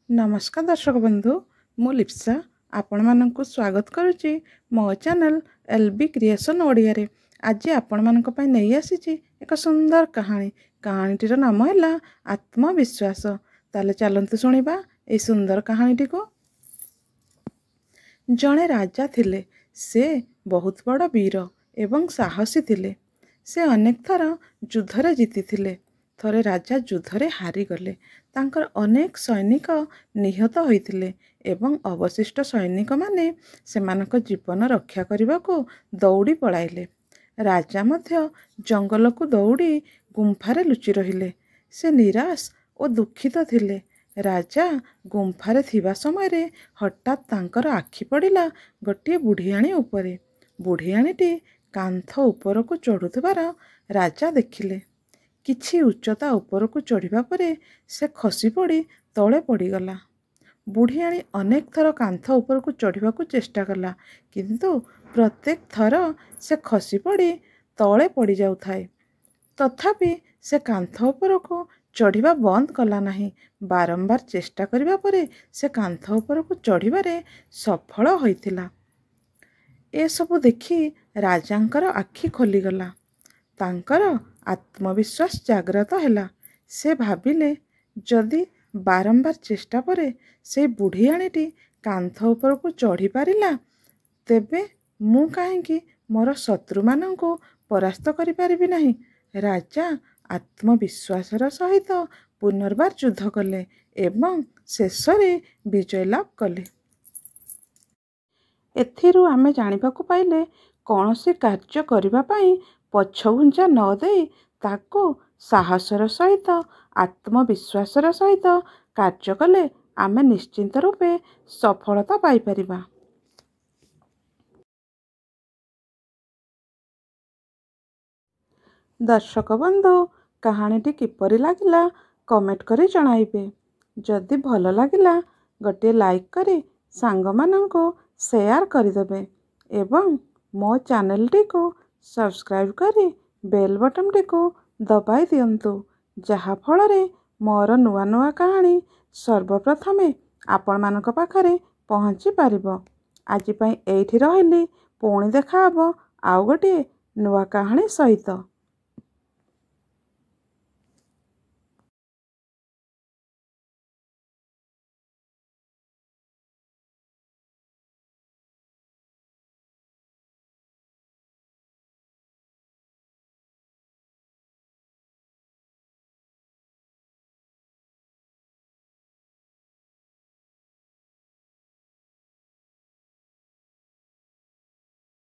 नमस्कार दर्शक बंधु मु लिप्सा आपण मानक स्वागत करुच्ची मो चैनल एलबी क्रिएशन ओडिया रे। आज आपण मानक पई नहीं आसीची एक सुंदर कहानी। कहानीटीर नाम है आत्मविश्वास। ताले चलंतु सुनिबा ए सुंदर कहानीटी को। जड़े राजा थिले, से बहुत बड़ वीर एवं साहसी थिले। से अनेक थर युद्धरे जीति थिले। थरे राजा युद्धरे हारी गले। तांकर अनेक सैनिक निहत होइथिले एवं अवशिष्ट सैनिक माने सेमानक जीवन रक्षा करने को दौड़ी पलाइले। राजा मध्य जंगल को दौड़ी गुंफारे लुचि रहिले। से निराश और दुखित थिले। राजा गुंफारे थिबा समय रे हठात तांकर आखि पड़िला गोटे बुढ़ियाणी उपरे। बुढ़ियाणीटी कांथ ऊपर को चढ़ुथिबार राजा देखिले। किछि उच्चता ऊपर को चढ़िबा परे से खसी पड़ी तले पड़ीगला। बुढ़ियाणी अनेक थर कांथ ऊपर को चढ़िबा को चेष्टा कला, किंतु प्रत्येक थर से खसी पड़ी तले पड़ी जाउथाए। तथापि से कांथ ऊपर को चढ़िबा बंद कला नहीं। बारंबार चेष्टा करिबा परे से कांथ ऊपर को चढ़िबारे सफल होइथिला। ए सबु देखि राजांकर आखि खोलीगला। तांकर आत्मविश्वास जाग्रत हैला। से भाबिले, जदि बारंबार चेष्टा परे से बुढ़ियाणीटी कांथ ऊपर को चढ़ी पारिला, तेबे मु काहेकि मोर शत्रु मानंको परास्त करि पारिबि नाही। राजा आत्मविश्वासर सहित पुनर्बार युद्ध कले एवं शेषरे विजय लाभ कले। एथिरु आमे जानिबाकु पाइले, कौनसी कार्य करिबा पई पछघुंचा न देई ताको साहसर सहित आत्मविश्वासर सहित कार्य कले आमे निश्चिंत रूपे सफलता पाई परिबा। दर्शक बंधु, कहानीटी किपरि लागिला कमेंट करी जणाइबे। जदि भल लागिला गोटे लाइक करी सांग मानंको शेयर करिदेबे एवं मो चैनलटी को सब्सक्राइब करी बेल बटन टी को दबाई दियंतु, जहा फलरे मोर नुआ नुआ कहानी सर्वप्रथमे आपण मानक पाखरे पहुँची पारिबो। आज पई एइठी रहिली, पुणी देखा हबो आउ गोटे नुआ कहानी सहित।